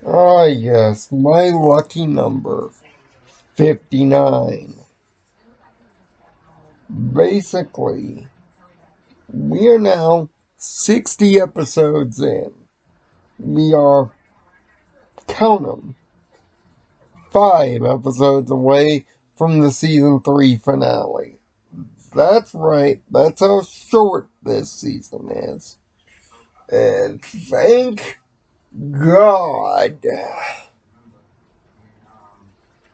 Ah, yes, my lucky number, 59. Basically, we are now 60 episodes in. We are, count 'em, 5 episodes away from the season 3 finale. That's right, that's how short this season is. And thank God,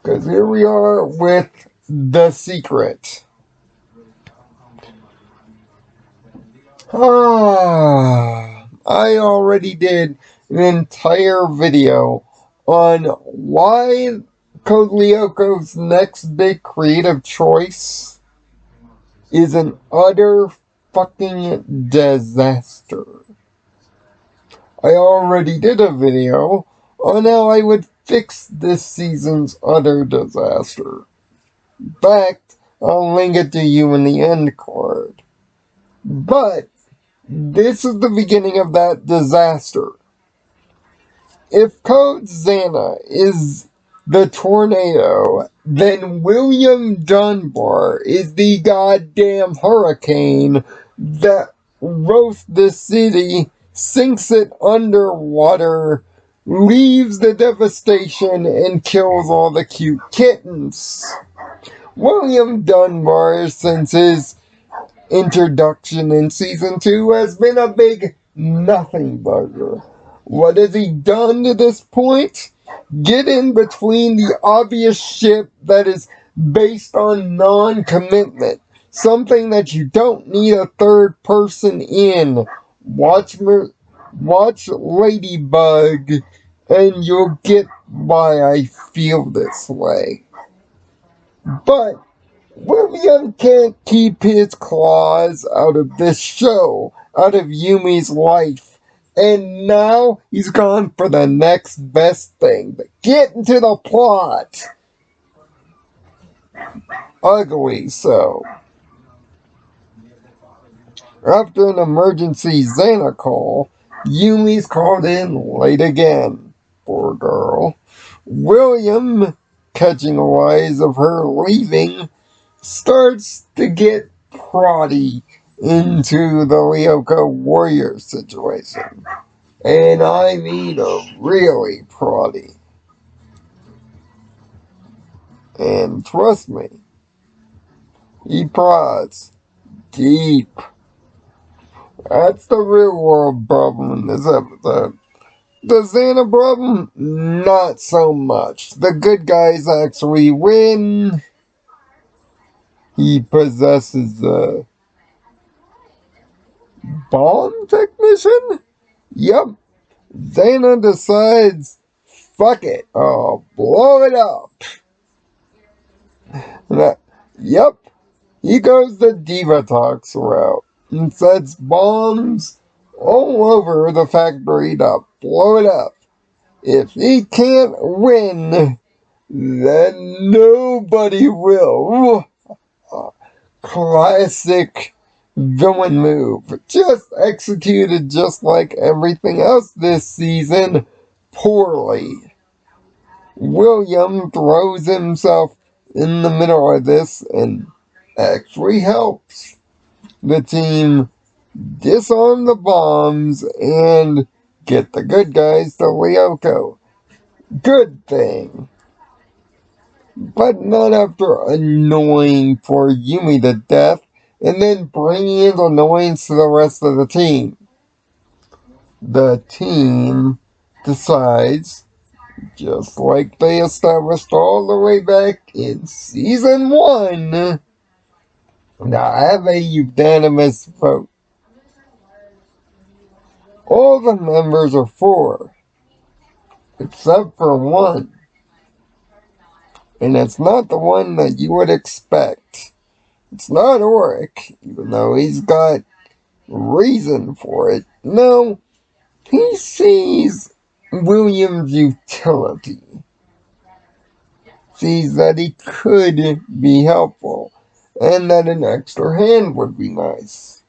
because here we are with The Secret. I already did an entire video on why Code Lyoko's next big creative choice is an utter fucking disaster. I already did a video on how I would fix this season's utter disaster. In fact, I'll link it to you in the end card. But this is the beginning of that disaster. If Code Xana is the tornado, then William Dunbar is the goddamn hurricane that roasts the city, sinks it underwater, leaves the devastation, and kills all the cute kittens. William Dunbar, since his introduction in season 2, has been a big nothing burger. What has he done to this point? Get in between the obvious shit that is based on non-commitment. Something that you don't need a third person in. Watch Ladybug and you'll get why I feel this way. But William can't keep his claws out of this show, out of Yumi's life. And now he's gone for the next best thing. But get into the plot. Ugly so. After an emergency Xana call, Yumi's called in late again. Poor girl. William, catching wise of her leaving, starts to get proddy into the Lyoko warrior situation. And I mean a really proddy. And trust me, he prods deep. That's the real world problem in this episode. The Xana problem, not so much. The good guys actually win. He possesses a bomb technician? Yep. Xana decides, fuck it, I'll blow it up. Yep. He goes the Divatox route and sets bombs all over the factory to blow it up. If he can't win, then nobody will. Classic villain move. Just executed just like everything else this season, poorly. William throws himself in the middle of this and actually helps the team disarm the bombs and get the good guys to Lyoko. Good thing. But not after annoying poor Yumi to death and then bringing in annoyance to the rest of the team. The team decides, just like they established all the way back in season 1, to have a unanimous vote. All the members are for, except for one. And it's not the one that you would expect. It's not Oric, even though he's got reason for it. No, he sees William's utility. Sees that he could be helpful, and that an extra hand would be nice.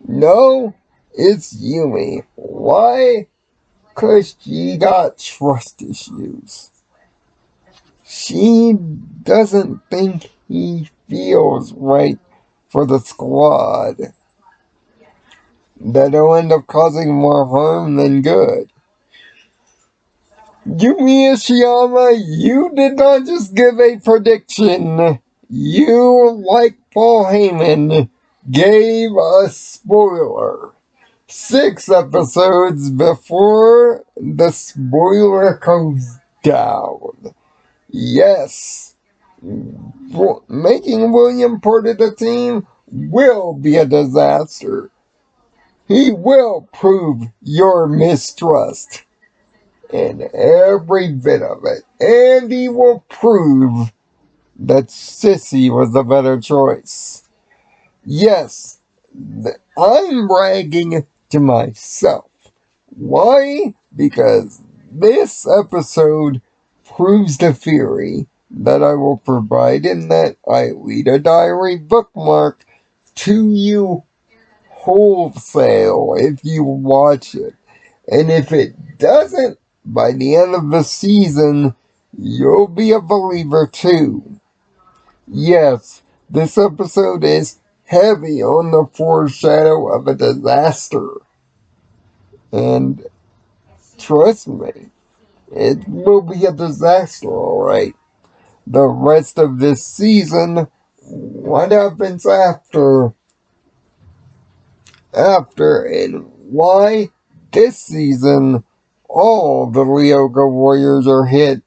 No, it's Yumi. Why? 'cause she got trust issues. She doesn't think he feels right for the squad. That'll end up causing more harm than good. Yumi Ishiyama, you did not just give a prediction. You, like Paul Heyman, gave a spoiler. 6 episodes before the spoiler goes down. Yes, making William part of the team will be a disaster. He will prove your mistrust in every bit of it. And he will prove that Sissy was the better choice. Yes, I'm bragging to myself. Why? Because this episode proves the theory that I will provide in that Aelita Diary bookmark to you wholesale if you watch it. And if it doesn't, by the end of the season, you'll be a believer too. Yes, this episode is heavy on the foreshadow of a disaster. And trust me, it will be a disaster, alright. The rest of this season, what happens after and why this season all the Ryoga Warriors are hit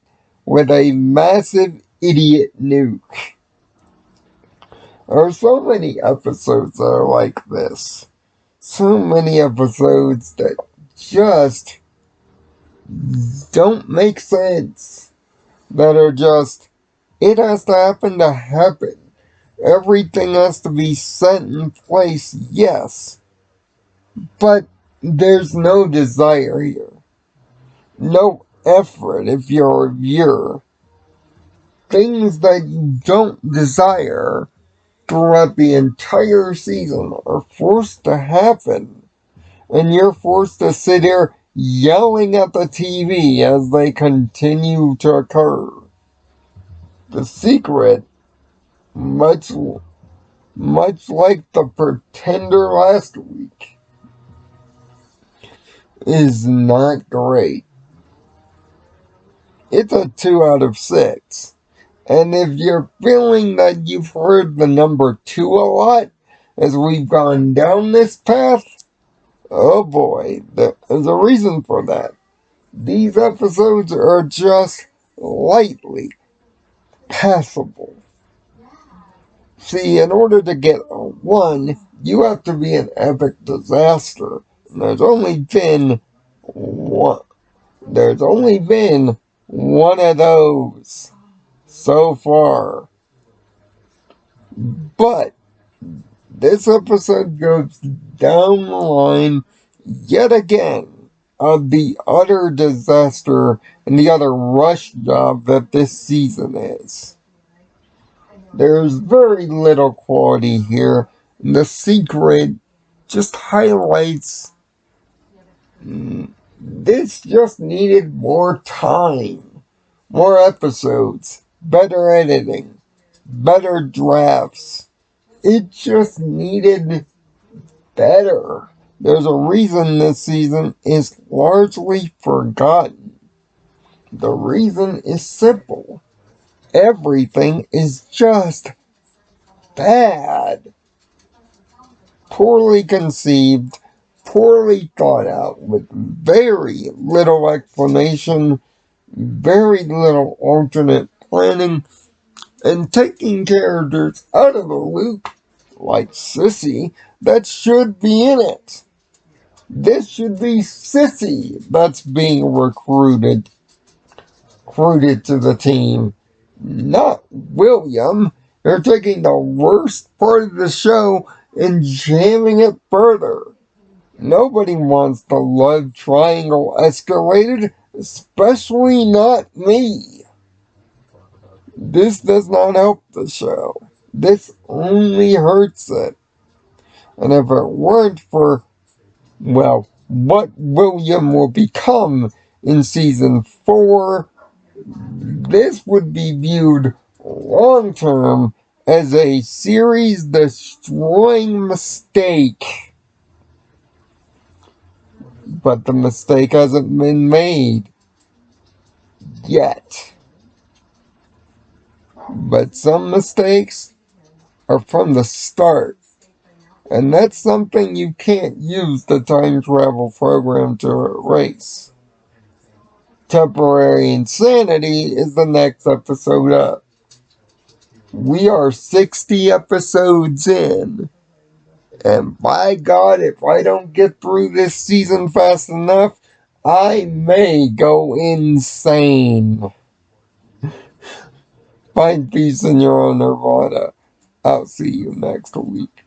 with a massive idiot nuke. There are so many episodes that are like this. So many episodes that just don't make sense. That are just, it has to happen to happen. Everything has to be set in place, yes. But there's no desire here. No effort if you're a viewer. Things that you don't desire throughout the entire season are forced to happen. And you're forced to sit here yelling at the TV as they continue to occur. The secret, much like the Pretender last week, is not great. It's a 2 out of 6. And if you're feeling that you've heard the number 2 a lot as we've gone down this path, oh boy, there's a reason for that. These episodes are just lightly passable. See, in order to get a 1, you have to be an epic disaster. And there's only been one. There's only been one of those so far. But this episode goes down the line yet again of the utter disaster and the utter rush job that this season is. There's very little quality here. And the secret just highlights this just needed more time, more episodes, better editing, better drafts. It just needed better. There's a reason this season is largely forgotten. The reason is simple. Everything is just bad. Poorly conceived, poorly thought out, with very little explanation, very little alternate planning, and taking characters out of the loop, like Sissy, that should be in it. This should be Sissy that's being recruited to the team, not William. They're taking the worst part of the show and jamming it further. Nobody wants the love triangle escalated, especially not me. This does not help the show. This only hurts it. And if it weren't for, well, what William will become in season 4, this would be viewed long term as a series destroying mistake. But the mistake hasn't been made yet. But some mistakes are from the start. And that's something you can't use the time travel program to erase. Temporary Insanity is the next episode up. We are 60 episodes in. And by God, if I don't get through this season fast enough, I may go insane. Find peace in your own nirvana. I'll see you next week.